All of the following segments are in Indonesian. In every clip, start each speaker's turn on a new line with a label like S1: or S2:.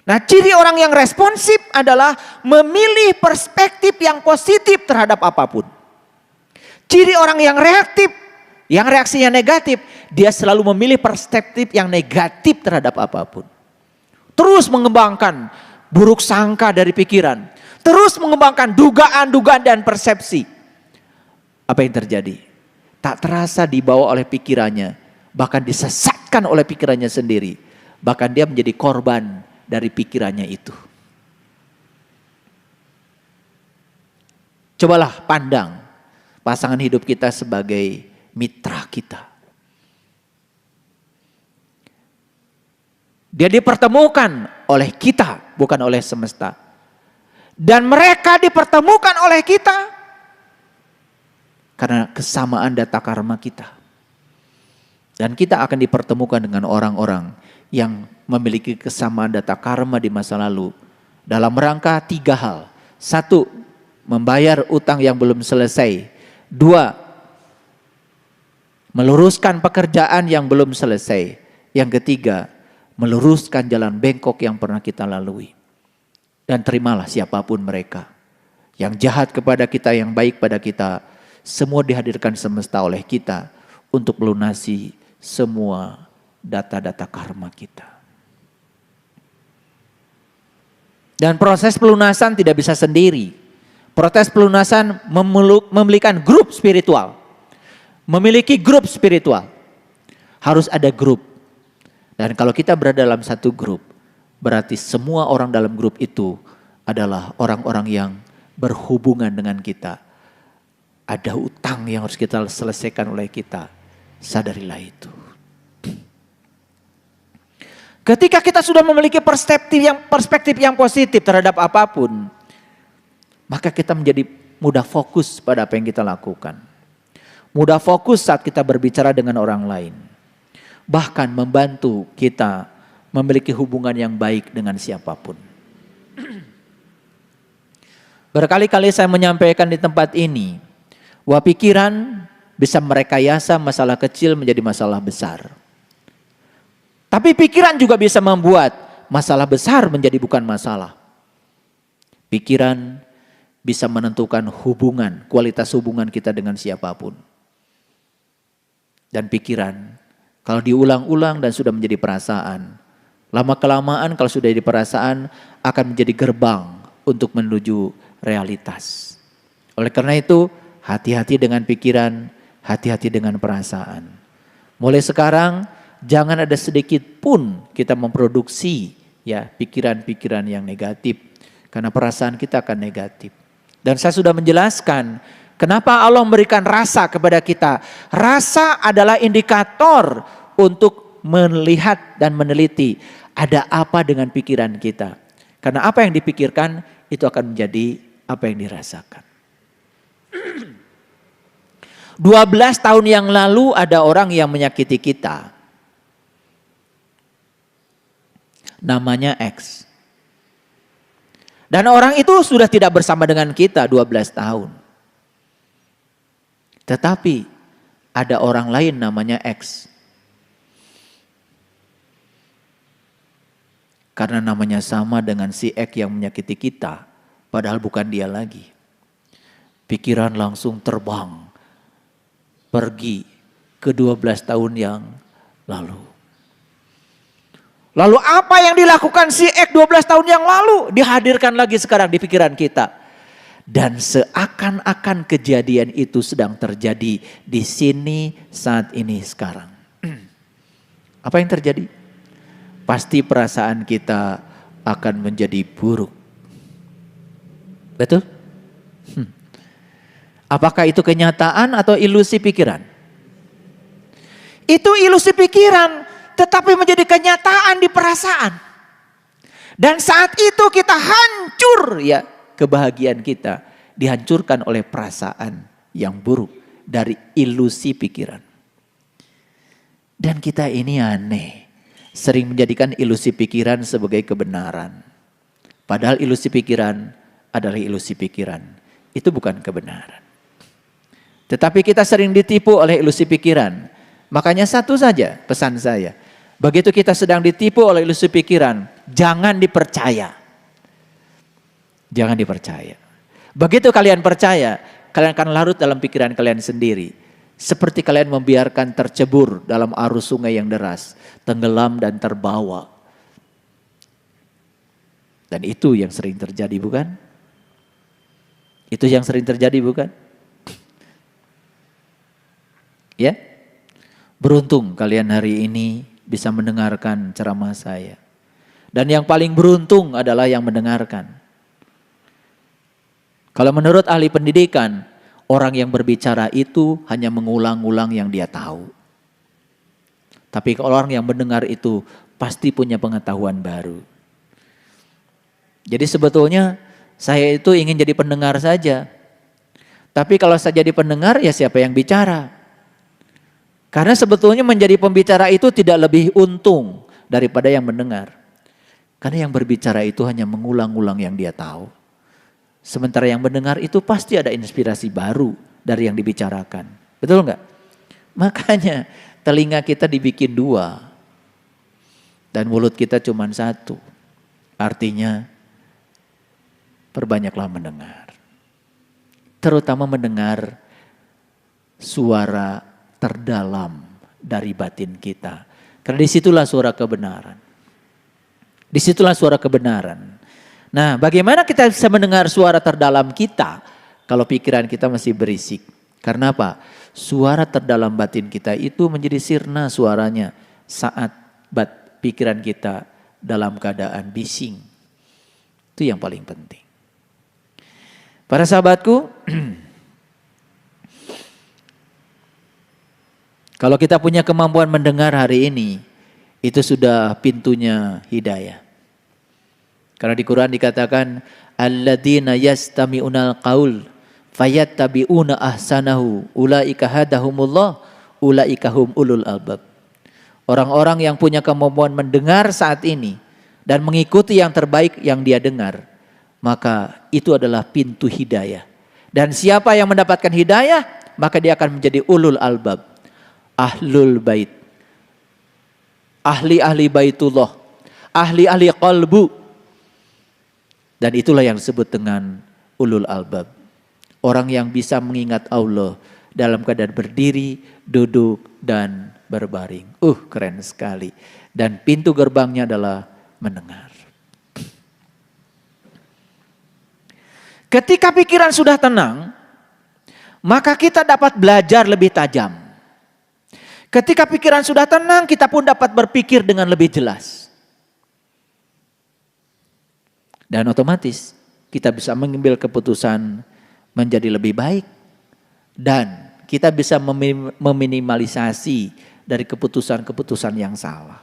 S1: Nah, ciri orang yang responsif adalah memilih perspektif yang positif terhadap apapun. Ciri orang yang reaktif, yang reaksinya negatif, dia selalu memilih perspektif yang negatif terhadap apapun. Terus mengembangkan buruk sangka dari pikiran. Terus mengembangkan dugaan-dugaan dan persepsi. Apa yang terjadi? Tak terasa dibawa oleh pikirannya. Bahkan disesatkan oleh pikirannya sendiri. Bahkan dia menjadi korban dari pikirannya itu. Cobalah pandang pasangan hidup kita sebagai mitra kita. Dia dipertemukan oleh kita, bukan oleh semesta. Dan mereka dipertemukan oleh kita karena kesamaan data karma kita. Dan kita akan dipertemukan dengan orang-orang yang memiliki kesamaan data karma di masa lalu. Dalam rangka 3 hal. 1, membayar utang yang belum selesai. 2, meluruskan pekerjaan yang belum selesai. Yang ketiga, meluruskan jalan bengkok yang pernah kita lalui. Dan terimalah siapapun mereka. Yang jahat kepada kita, yang baik pada kita, semua dihadirkan semesta oleh kita untuk melunasi semua data-data karma kita. Dan proses pelunasan tidak bisa sendiri. Proses pelunasan memiliki grup spiritual. Memiliki grup spiritual. Harus ada grup. Dan kalau kita berada dalam satu grup, berarti semua orang dalam grup itu adalah orang-orang yang berhubungan dengan kita. Ada utang yang harus kita selesaikan oleh kita. Sadarilah itu. Ketika kita sudah memiliki perspektif yang positif terhadap apapun, maka kita menjadi mudah fokus pada apa yang kita lakukan. Mudah fokus saat kita berbicara dengan orang lain. Bahkan membantu kita memiliki hubungan yang baik dengan siapapun. Berkali-kali saya menyampaikan di tempat ini, bahwa pikiran bisa merekayasa masalah kecil menjadi masalah besar. Tapi pikiran juga bisa membuat masalah besar menjadi bukan masalah. Pikiran bisa menentukan hubungan, kualitas hubungan kita dengan siapapun. Dan pikiran, kalau diulang-ulang dan sudah menjadi perasaan, lama-kelamaan kalau sudah jadi perasaan akan menjadi gerbang untuk menuju realitas. Oleh karena itu, hati-hati dengan pikiran, hati-hati dengan perasaan. Mulai sekarang, jangan ada sedikit pun kita memproduksi ya pikiran-pikiran yang negatif. Karena perasaan kita akan negatif. Dan saya sudah menjelaskan kenapa Allah memberikan rasa kepada kita. Rasa adalah indikator untuk melihat dan meneliti ada apa dengan pikiran kita. Karena apa yang dipikirkan itu akan menjadi apa yang dirasakan. 12 tahun yang lalu ada orang yang menyakiti kita. Namanya X. Dan orang itu sudah tidak bersama dengan kita 12 tahun. Tetapi ada orang lain namanya X. Karena namanya sama dengan si X yang menyakiti kita. Padahal bukan dia lagi. Pikiran langsung terbang. Pergi ke 12 tahun yang lalu. Lalu apa yang dilakukan si X 12 tahun yang lalu? Dihadirkan lagi sekarang di pikiran kita. Dan seakan-akan kejadian itu sedang terjadi di sini saat ini sekarang. Apa yang terjadi? Pasti perasaan kita akan menjadi buruk. Betul? Apakah itu kenyataan atau ilusi pikiran? Itu ilusi pikiran. Tetapi menjadi kenyataan di perasaan. Dan saat itu kita hancur ya. Kebahagiaan kita dihancurkan oleh perasaan yang buruk dari ilusi pikiran. Dan kita ini aneh. Sering menjadikan ilusi pikiran sebagai kebenaran. Padahal ilusi pikiran adalah ilusi pikiran. Itu bukan kebenaran. Tetapi kita sering ditipu oleh ilusi pikiran. Makanya satu saja pesan saya. Begitu kita sedang ditipu oleh ilusi pikiran, jangan dipercaya. Jangan dipercaya. Begitu kalian percaya, kalian akan larut dalam pikiran kalian sendiri. Seperti kalian membiarkan tercebur dalam arus sungai yang deras, tenggelam dan terbawa. Dan itu yang sering terjadi, bukan? Itu yang sering terjadi, bukan? Ya? Beruntung kalian hari ini bisa mendengarkan ceramah saya. Dan yang paling beruntung adalah yang mendengarkan. Kalau menurut ahli pendidikan, orang yang berbicara itu hanya mengulang-ulang yang dia tahu. Tapi kalau orang yang mendengar itu pasti punya pengetahuan baru. Jadi sebetulnya saya itu ingin jadi pendengar saja. Tapi kalau saya jadi pendengar, ya siapa yang bicara? Karena sebetulnya menjadi pembicara itu tidak lebih untung daripada yang mendengar. Karena yang berbicara itu hanya mengulang-ulang yang dia tahu. Sementara yang mendengar itu pasti ada inspirasi baru dari yang dibicarakan. Betul enggak? Makanya telinga kita dibikin 2. Dan mulut kita cuma 1. Artinya perbanyaklah mendengar. Terutama mendengar suara terdalam dari batin kita. Karena disitulah suara kebenaran. Disitulah suara kebenaran. Nah, bagaimana kita bisa mendengar suara terdalam kita kalau pikiran kita masih berisik? Karena apa? Suara terdalam batin kita itu menjadi sirna suaranya saat pikiran kita dalam keadaan bising. Itu yang paling penting. Para sahabatku, kalau kita punya kemampuan mendengar hari ini, itu sudah pintunya hidayah. Karena di Quran dikatakan, alladzina yastami'unal qaul fayattabi'una ahsanahu ulaika hadahumullah ulaika hum ulul albab. Orang-orang yang punya kemampuan mendengar saat ini dan mengikuti yang terbaik yang dia dengar, maka itu adalah pintu hidayah. Dan siapa yang mendapatkan hidayah, maka dia akan menjadi ulul albab. Ahlul bait, ahli-ahli baitullah, ahli-ahli qalbu. Dan itulah yang disebut dengan ulul albab. Orang yang bisa mengingat Allah dalam keadaan berdiri, duduk, dan berbaring. Keren sekali. Dan pintu gerbangnya adalah mendengar. Ketika pikiran sudah tenang, maka kita dapat belajar lebih tajam. Ketika pikiran sudah tenang, kita pun dapat berpikir dengan lebih jelas. Dan otomatis kita bisa mengambil keputusan menjadi lebih baik. Dan kita bisa meminimalisasi dari keputusan-keputusan yang salah.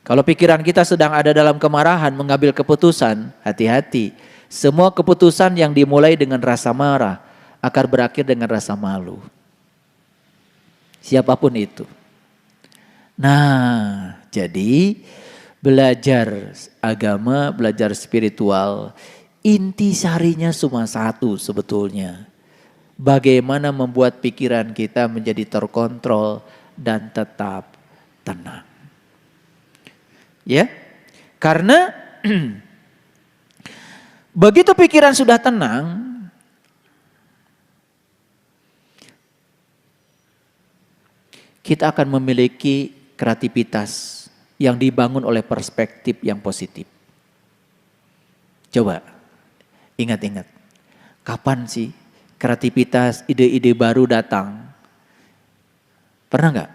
S1: Kalau pikiran kita sedang ada dalam kemarahan mengambil keputusan, hati-hati. Semua keputusan yang dimulai dengan rasa marah akan berakhir dengan rasa malu. Siapapun itu. Nah, jadi belajar agama, belajar spiritual, inti sarinya cuma satu sebetulnya. Bagaimana membuat pikiran kita menjadi terkontrol dan tetap tenang. Ya, karena begitu pikiran sudah tenang, kita akan memiliki kreativitas yang dibangun oleh perspektif yang positif. Coba ingat-ingat, kapan sih kreativitas, ide-ide baru datang? Pernah nggak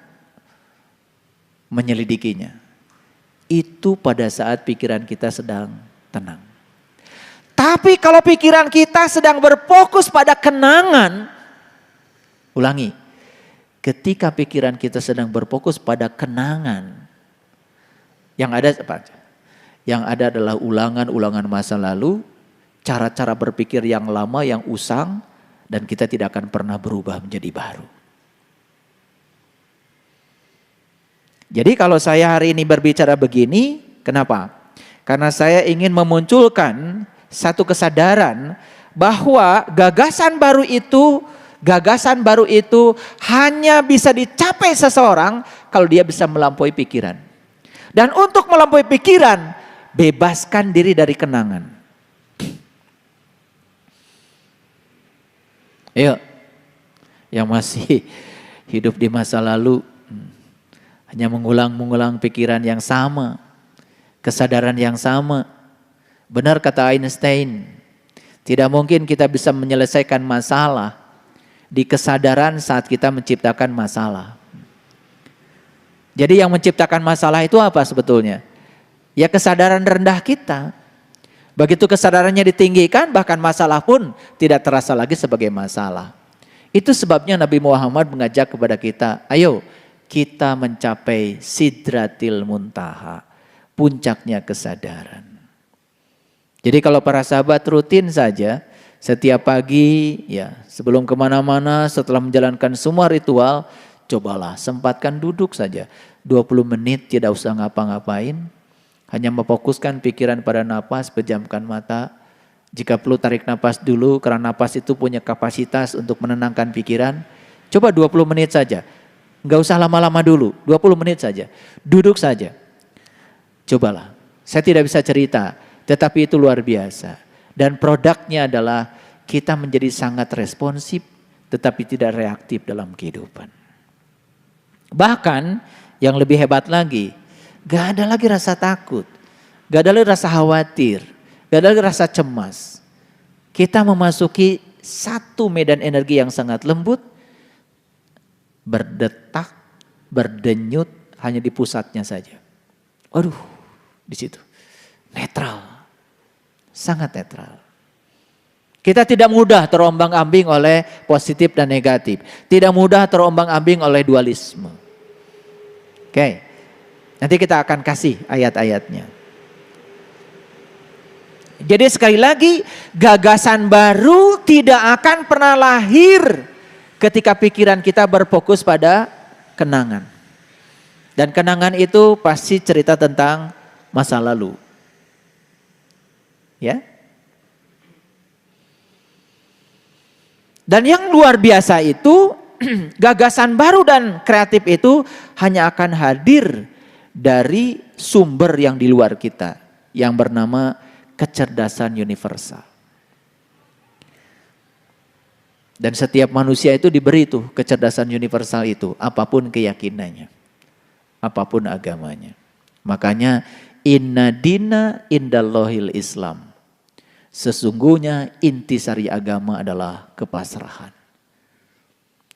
S1: menyelidikinya? Itu pada saat pikiran kita sedang tenang. Tapi kalau pikiran kita sedang berfokus pada kenangan, ulangi, ketika pikiran kita sedang berfokus pada kenangan, yang ada apa? Yang ada adalah ulangan-ulangan masa lalu, cara-cara berpikir yang lama, yang usang, dan kita tidak akan pernah berubah menjadi baru. Jadi kalau saya hari ini berbicara begini, kenapa? Karena saya ingin memunculkan satu kesadaran bahwa gagasan baru itu Gagasan baru itu hanya bisa dicapai seseorang kalau dia bisa melampaui pikiran. Dan untuk melampaui pikiran, bebaskan diri dari kenangan. Ayo, yang masih hidup di masa lalu, hanya mengulang-mengulang pikiran yang sama, kesadaran yang sama. Benar kata Einstein, tidak mungkin kita bisa menyelesaikan masalah di kesadaran saat kita menciptakan masalah. Jadi yang menciptakan masalah itu apa sebetulnya? Ya kesadaran rendah kita. Begitu kesadarannya ditinggikan, bahkan masalah pun tidak terasa lagi sebagai masalah. Itu sebabnya Nabi Muhammad mengajak kepada kita, ayo kita mencapai sidratil muntaha, puncaknya kesadaran. Jadi kalau para sahabat rutin saja, setiap pagi ya sebelum kemana-mana setelah menjalankan semua ritual, cobalah sempatkan duduk saja. 20 menit tidak usah ngapa-ngapain, hanya memfokuskan pikiran pada napas, pejamkan mata. Jika perlu tarik napas dulu karena napas itu punya kapasitas untuk menenangkan pikiran. Coba 20 menit saja. Enggak usah lama-lama dulu, 20 menit saja. Duduk saja. Cobalah. Saya tidak bisa cerita, tetapi itu luar biasa. Dan produknya adalah kita menjadi sangat responsif tetapi tidak reaktif dalam kehidupan. Bahkan yang lebih hebat lagi, gak ada lagi rasa takut, gak ada lagi rasa khawatir, gak ada lagi rasa cemas. Kita memasuki satu medan energi yang sangat lembut, berdetak, berdenyut hanya di pusatnya saja. Waduh, di situ netral, sangat netral. Kita tidak mudah terombang-ambing oleh positif dan negatif, tidak mudah terombang-ambing oleh dualisme. Oke. Nanti kita akan kasih ayat-ayatnya. Jadi sekali lagi, gagasan baru tidak akan pernah lahir ketika pikiran kita berfokus pada kenangan. Dan kenangan itu pasti cerita tentang masa lalu. Ya. Dan yang luar biasa itu, gagasan baru dan kreatif itu hanya akan hadir dari sumber yang di luar kita, yang bernama kecerdasan universal. Dan setiap manusia itu diberi tuh kecerdasan universal itu, apapun keyakinannya, apapun agamanya. Makanya inna dina indallahil Islam. Sesungguhnya intisari agama adalah kepasrahan.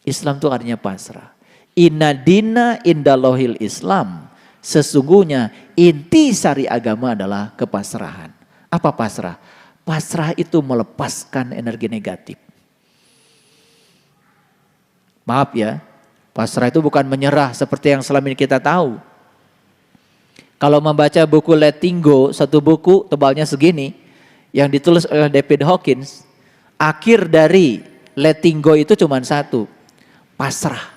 S1: Islam itu artinya pasrah. Inna dina indallahil Islam. Sesungguhnya inti sari agama adalah kepasrahan. Apa pasrah? Pasrah itu melepaskan energi negatif. Maaf ya, pasrah itu bukan menyerah seperti yang selama ini kita tahu. Kalau membaca buku Letting Go, satu buku tebalnya segini, yang ditulis oleh David Hawkins, akhir dari Letting Go itu cuma satu, pasrah.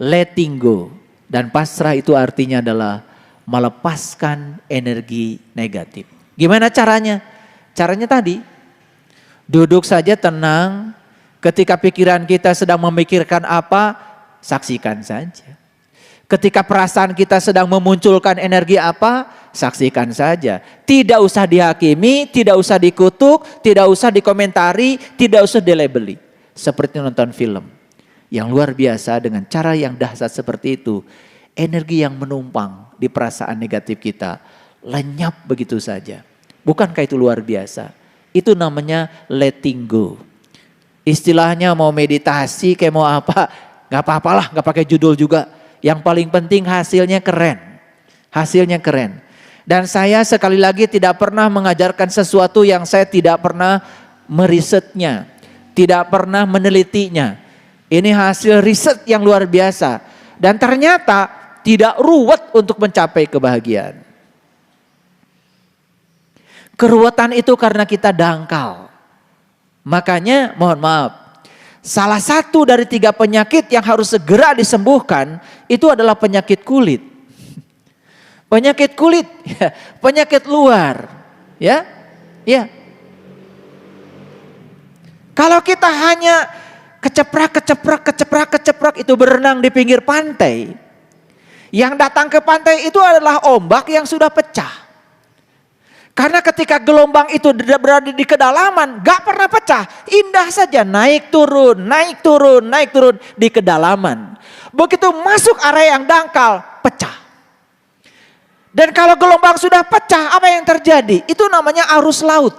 S1: Letting go. Dan pasrah itu artinya adalah melepaskan energi negatif. Gimana caranya? Caranya tadi, duduk saja tenang. Ketika pikiran kita sedang memikirkan apa, saksikan saja. Ketika perasaan kita sedang memunculkan energi apa, saksikan saja. Tidak usah dihakimi, tidak usah dikutuk, tidak usah dikomentari, tidak usah dilabeli. Seperti nonton film. Yang luar biasa dengan cara yang dahsyat seperti itu, energi yang menumpang di perasaan negatif kita lenyap begitu saja. Bukankah itu luar biasa? Itu namanya letting go. Istilahnya mau meditasi kayak mau apa, gak apa-apalah, gak pakai judul juga. Yang paling penting hasilnya keren. Hasilnya keren. Dan saya sekali lagi tidak pernah mengajarkan sesuatu yang saya tidak pernah merisetnya, tidak pernah menelitinya. Ini hasil riset yang luar biasa. Dan ternyata tidak ruwet untuk mencapai kebahagiaan. Keruwetan itu karena kita dangkal. Makanya mohon maaf, salah satu dari 3 penyakit yang harus segera disembuhkan itu adalah penyakit kulit. Penyakit kulit, penyakit luar. Ya. Kalau kita hanya keceprak itu berenang di pinggir pantai. Yang datang ke pantai itu adalah ombak yang sudah pecah. Karena ketika gelombang itu berada di kedalaman, gak pernah pecah. Indah saja, naik turun di kedalaman. Begitu masuk area yang dangkal, pecah. Dan kalau gelombang sudah pecah, apa yang terjadi? Itu namanya arus laut.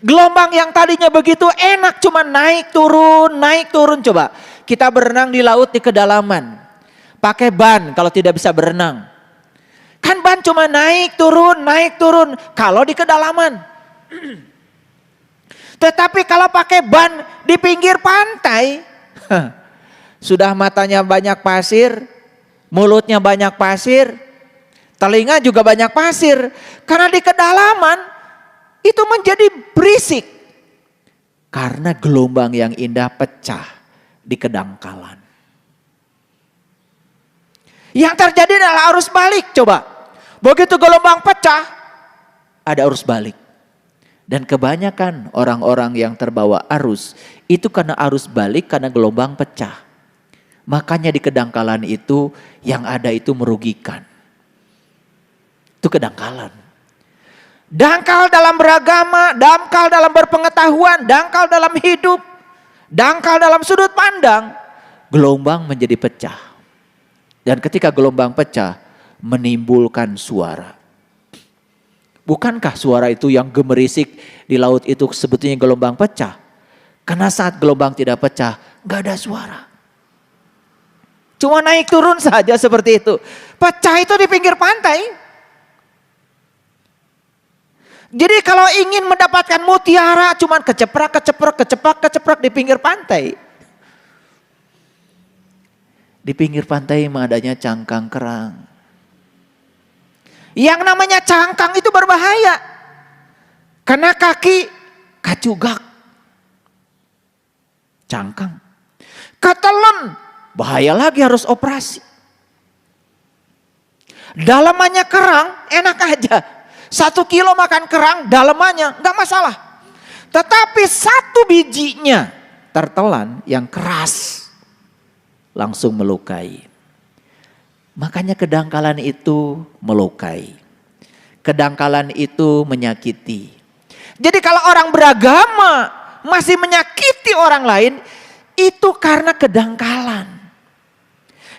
S1: Gelombang yang tadinya begitu enak, cuma naik turun. Coba, kita berenang di laut di kedalaman. Pakai ban kalau tidak bisa berenang. Kan ban cuma naik turun kalau di kedalaman. Tetapi kalau pakai ban di pinggir pantai, sudah matanya banyak pasir, mulutnya banyak pasir, telinga juga banyak pasir. Karena di kedalaman itu menjadi berisik. Karena gelombang yang indah pecah di kedangkalan. Yang terjadi adalah arus balik, coba. Begitu gelombang pecah, ada arus balik. Dan kebanyakan orang-orang yang terbawa arus, itu karena arus balik, karena gelombang pecah. Makanya di kedangkalan itu, yang ada itu merugikan. Itu kedangkalan. Dangkal dalam beragama, dangkal dalam berpengetahuan, dangkal dalam hidup, dangkal dalam sudut pandang, gelombang menjadi pecah. Dan ketika gelombang pecah, menimbulkan suara. Bukankah suara itu yang gemerisik di laut itu sebetulnya gelombang pecah? Karena saat gelombang tidak pecah, gak ada suara. Cuma naik turun saja seperti itu. Pecah itu di pinggir pantai. Jadi kalau ingin mendapatkan mutiara, cuma keceprek di pinggir pantai. Di pinggir pantai mah adanya cangkang kerang. Yang namanya cangkang itu berbahaya. Karena kaki kacugak. Cangkang. Ketelen. Bahaya lagi, harus operasi. Dalamannya kerang enak aja. 1 kilo makan kerang dalamannya gak masalah. Tetapi 1 bijinya tertelan yang keras. Langsung melukai. Makanya kedangkalan itu melukai. Kedangkalan itu menyakiti. Jadi kalau orang beragama masih menyakiti orang lain, itu karena kedangkalan.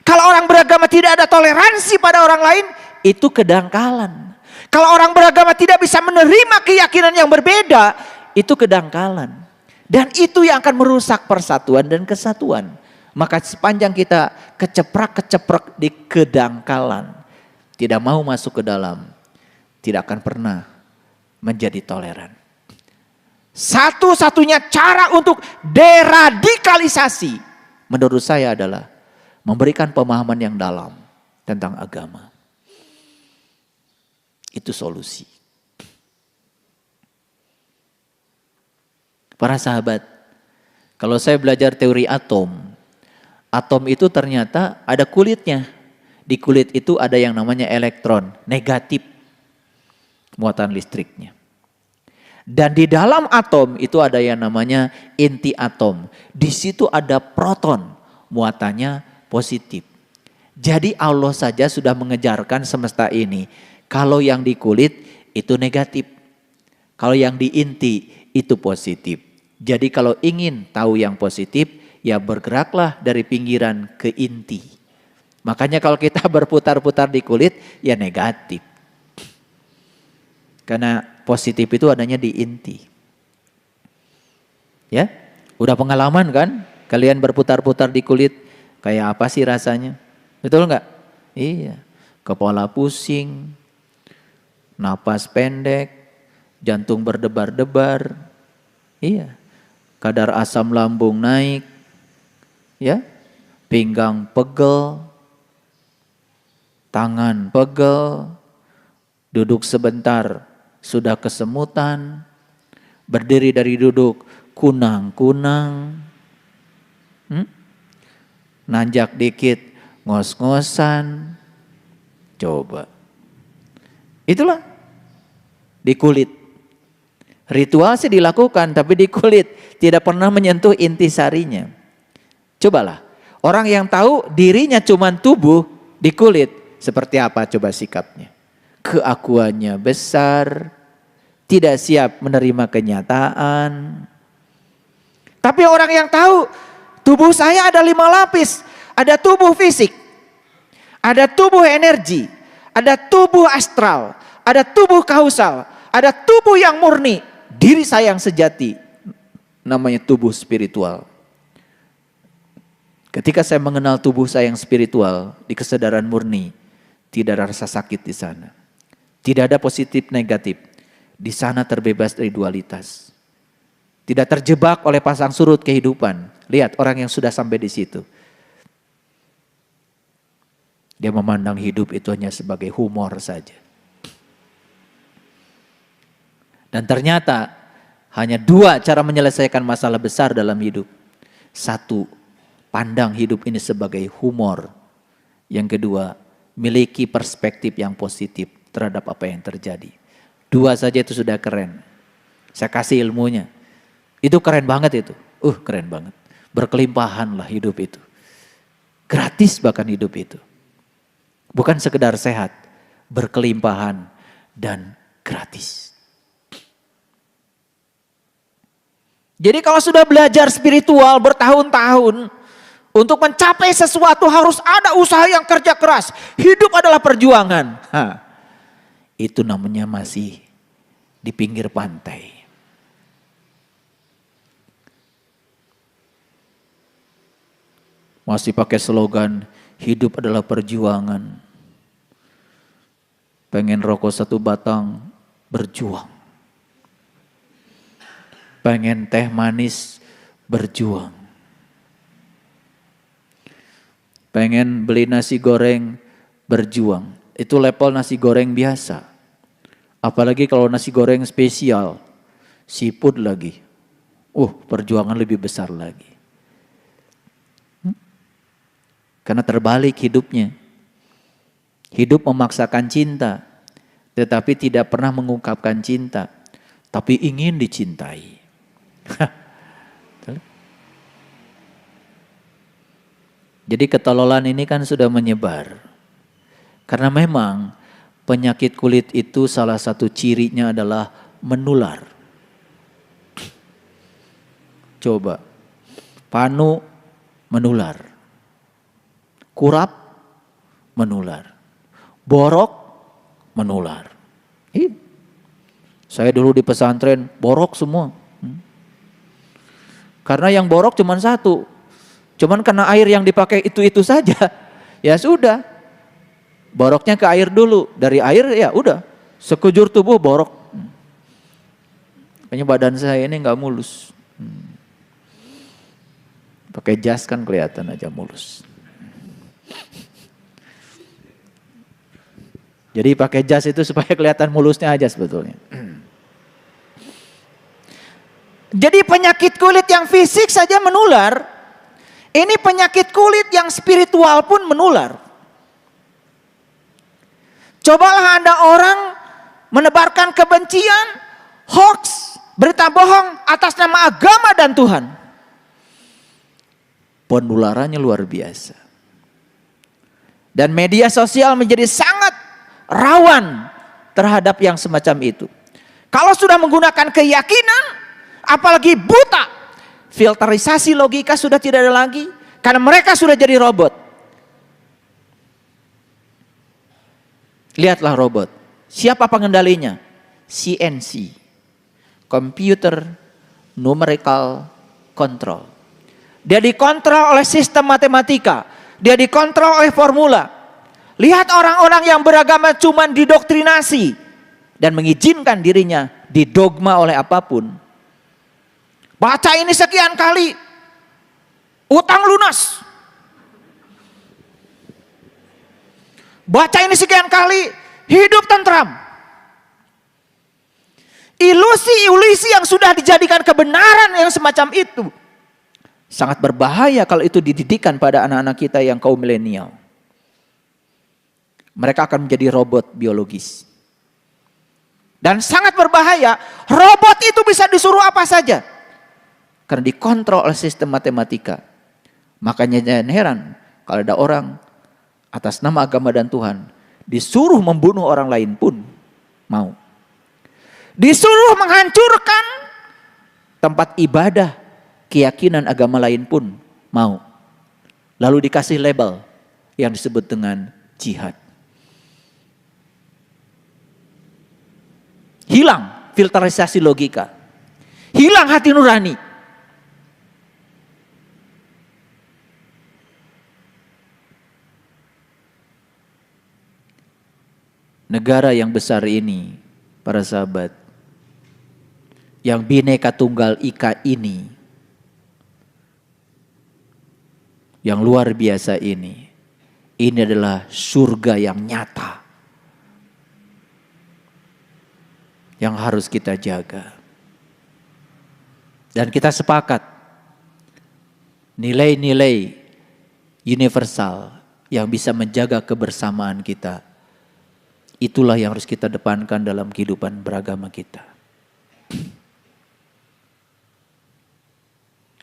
S1: Kalau orang beragama tidak ada toleransi pada orang lain, itu kedangkalan. Kalau orang beragama tidak bisa menerima keyakinan yang berbeda, itu kedangkalan. Dan itu yang akan merusak persatuan dan kesatuan. Maka sepanjang kita keceprek di kedangkalan, tidak mau masuk ke dalam, tidak akan pernah menjadi toleran. Satu-satunya cara untuk deradikalisasi menurut saya adalah memberikan pemahaman yang dalam tentang agama. Itu solusi. Para sahabat, kalau saya belajar teori atom itu ternyata ada kulitnya. Di kulit itu ada yang namanya elektron, negatif muatan listriknya. Dan di dalam atom itu ada yang namanya inti atom. Di situ ada proton, muatannya positif. Jadi Allah saja sudah mengejarkan semesta ini. Kalau yang di kulit itu negatif. Kalau yang di inti itu positif. Jadi kalau ingin tahu yang positif, ya bergeraklah dari pinggiran ke inti. Makanya kalau kita berputar-putar di kulit, ya negatif. Karena positif itu adanya di inti. Ya, udah pengalaman kan? Kalian berputar-putar di kulit, kayak apa sih rasanya? Betul nggak? Iya, kepala pusing, napas pendek, jantung berdebar-debar. Iya, kadar asam lambung naik. Ya, pinggang pegel, tangan pegel, duduk sebentar sudah kesemutan, berdiri dari duduk kunang-kunang, nanjak dikit ngos-ngosan, coba. Itulah di kulit. Ritual sih dilakukan, tapi di kulit tidak pernah menyentuh intisarinya. Cobalah, orang yang tahu dirinya cuma tubuh di kulit, seperti apa coba sikapnya? Keakuannya besar, tidak siap menerima kenyataan. Tapi orang yang tahu tubuh saya ada 5 lapis, ada tubuh fisik, ada tubuh energi, ada tubuh astral, ada tubuh kausal, ada tubuh yang murni, diri saya yang sejati, namanya tubuh spiritual. Ketika saya mengenal tubuh saya yang spiritual, di kesadaran murni, tidak ada rasa sakit di sana. Tidak ada positif negatif. Di sana terbebas dari dualitas. Tidak terjebak oleh pasang surut kehidupan. Lihat orang yang sudah sampai di situ. Dia memandang hidup itu hanya sebagai humor saja. Dan ternyata hanya 2 cara menyelesaikan masalah besar dalam hidup. 1, pandang hidup ini sebagai humor. Yang kedua, miliki perspektif yang positif terhadap apa yang terjadi. 2 saja itu sudah keren. Saya kasih ilmunya. Itu keren banget itu. Keren banget. Berkelimpahan lah hidup itu. Gratis bahkan hidup itu. Bukan sekedar sehat. Berkelimpahan dan gratis. Jadi kalau sudah belajar spiritual bertahun-tahun, untuk mencapai sesuatu harus ada usaha yang kerja keras. Hidup adalah perjuangan. Itu namanya masih di pinggir pantai. Masih pakai slogan, hidup adalah perjuangan. Pengen rokok 1 batang, berjuang. Pengen teh manis, berjuang. Pengen beli nasi goreng, berjuang. Itu level nasi goreng biasa. Apalagi kalau nasi goreng spesial, seafood lagi. Perjuangan lebih besar lagi. Karena terbalik hidupnya. Hidup memaksakan cinta, tetapi tidak pernah mengungkapkan cinta, tapi ingin dicintai. Jadi ketololan ini kan sudah menyebar. Karena memang penyakit kulit itu salah satu cirinya adalah menular. Coba, panu menular. Kurap menular. Borok menular. Saya dulu di pesantren borok semua. Karena yang borok cuma 1. Cuman karena air yang dipakai itu saja. Ya sudah. Boroknya ke air dulu. Dari air ya udah. Sekujur tubuh borok. Kayaknya badan saya ini gak mulus. Pakai jas kan kelihatan aja mulus. Jadi pakai jas itu supaya kelihatan mulusnya aja sebetulnya. Jadi penyakit kulit yang fisik saja menular. Ini penyakit kulit yang spiritual pun menular. Cobalah Anda orang menebarkan kebencian, hoax, berita bohong atas nama agama dan Tuhan. Penularannya luar biasa. Dan media sosial menjadi sangat rawan terhadap yang semacam itu. Kalau sudah menggunakan keyakinan, apalagi buta, filterisasi logika sudah tidak ada lagi. Karena mereka sudah jadi robot. Lihatlah robot. Siapa pengendalinya? CNC. Computer Numerical Control. Dia dikontrol oleh sistem matematika. Dia dikontrol oleh formula. Lihat orang-orang yang beragama cuma didoktrinasi. Dan mengizinkan dirinya didogma oleh apapun. Baca ini sekian kali, utang lunas. Baca ini sekian kali, hidup tentram. Ilusi-ilusi yang sudah dijadikan kebenaran yang semacam itu sangat berbahaya kalau itu dididikan pada anak-anak kita yang kaum milenial. Mereka akan menjadi robot biologis. Dan sangat berbahaya, robot itu bisa disuruh apa saja. Karena dikontrol oleh sistem matematika. Makanya jangan heran kalau ada orang atas nama agama dan Tuhan disuruh membunuh orang lain pun mau. Disuruh menghancurkan tempat ibadah, keyakinan agama lain pun mau. Lalu dikasih label yang disebut dengan jihad. Hilang filterisasi logika. Hilang hati nurani. Negara yang besar ini, para sahabat, yang Bhinneka Tunggal Ika ini, yang luar biasa ini adalah surga yang nyata. Yang harus kita jaga. Dan kita sepakat nilai-nilai universal yang bisa menjaga kebersamaan kita. Itulah yang harus kita depankan dalam kehidupan beragama kita.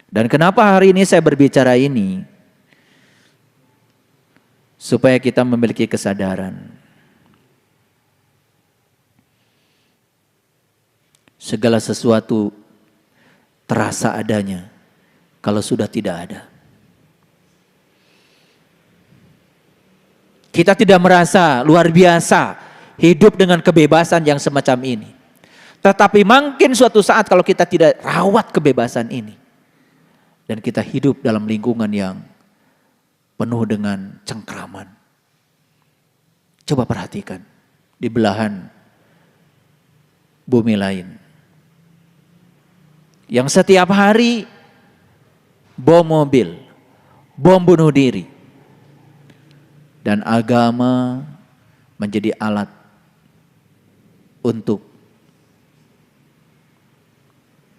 S1: Dan kenapa hari ini saya berbicara ini? Supaya kita memiliki kesadaran. Segala sesuatu terasa adanya kalau sudah tidak ada. Kita tidak merasa luar biasa hidup dengan kebebasan yang semacam ini. Tetapi mungkin suatu saat kalau kita tidak rawat kebebasan ini. Dan kita hidup dalam lingkungan yang penuh dengan cengkraman. Coba perhatikan di belahan bumi lain. Yang setiap hari bom mobil, bom bunuh diri. Dan agama menjadi alat untuk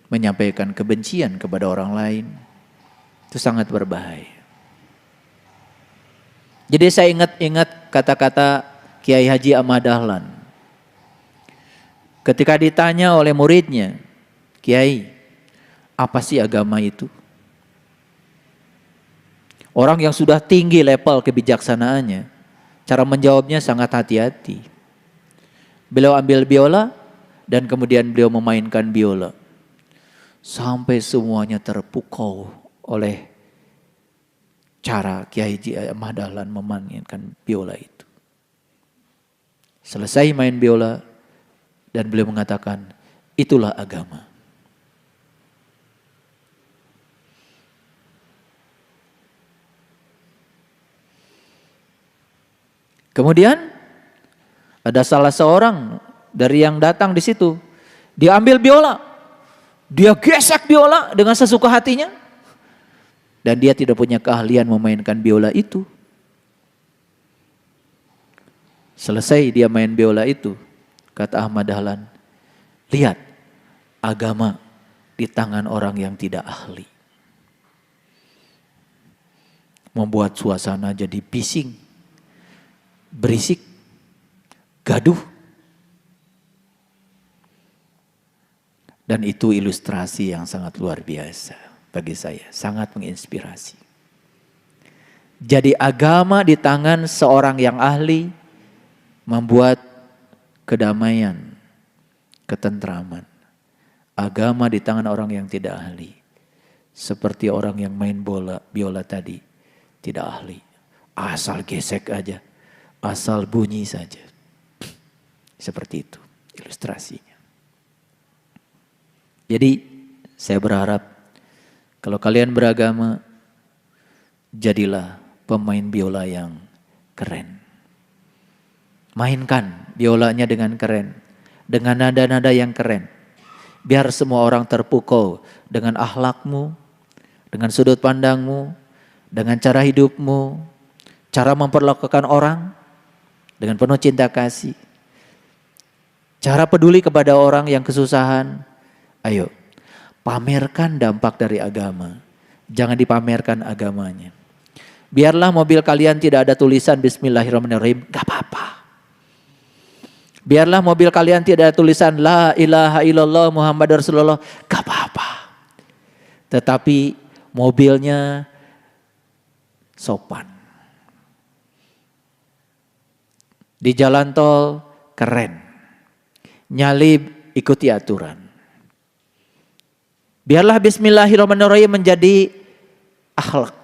S1: menyampaikan kebencian kepada orang lain. Itu sangat berbahaya. Jadi saya ingat kata-kata Kiai Haji Ahmad Dahlan. Ketika ditanya oleh muridnya, Kiai, apa sih agama itu? Orang yang sudah tinggi level kebijaksanaannya, cara menjawabnya sangat hati-hati. Beliau ambil biola dan kemudian beliau memainkan biola. Sampai semuanya terpukau oleh cara Kiai Haji Ahmad Dahlan memainkan biola itu. Selesai main biola dan beliau mengatakan, itulah agama. Kemudian ada salah seorang dari yang datang di situ. Dia ambil biola. Dia gesek biola dengan sesuka hatinya. Dan dia tidak punya keahlian memainkan biola itu. Selesai dia main biola itu. Kata Ahmad Dahlan, lihat agama di tangan orang yang tidak ahli. Membuat suasana jadi bising, berisik, gaduh. Dan itu ilustrasi yang sangat luar biasa bagi saya, sangat menginspirasi. Jadi agama di tangan seorang yang ahli membuat kedamaian, ketentraman. Agama di tangan orang yang tidak ahli, seperti orang yang main biola tadi, tidak ahli. Asal gesek aja, asal bunyi saja. Seperti itu ilustrasinya. Jadi saya berharap kalau kalian beragama, jadilah pemain biola yang keren. Mainkan biolanya dengan keren, dengan nada-nada yang keren. Biar semua orang terpukau dengan akhlakmu, dengan sudut pandangmu, dengan cara hidupmu, cara memperlakukan orang dengan penuh cinta kasih. Cara peduli kepada orang yang kesusahan. Ayo, pamerkan dampak dari agama. Jangan dipamerkan agamanya. Biarlah mobil kalian tidak ada tulisan Bismillahirrahmanirrahim, gak apa-apa. Biarlah mobil kalian tidak ada tulisan La ilaha illallah Muhammad Rasulullah, gak apa-apa. Tetapi mobilnya sopan. Di jalan tol keren. Nyalib ikuti aturan. Biarlah bismillahirrahmanirrahim menjadi akhlak.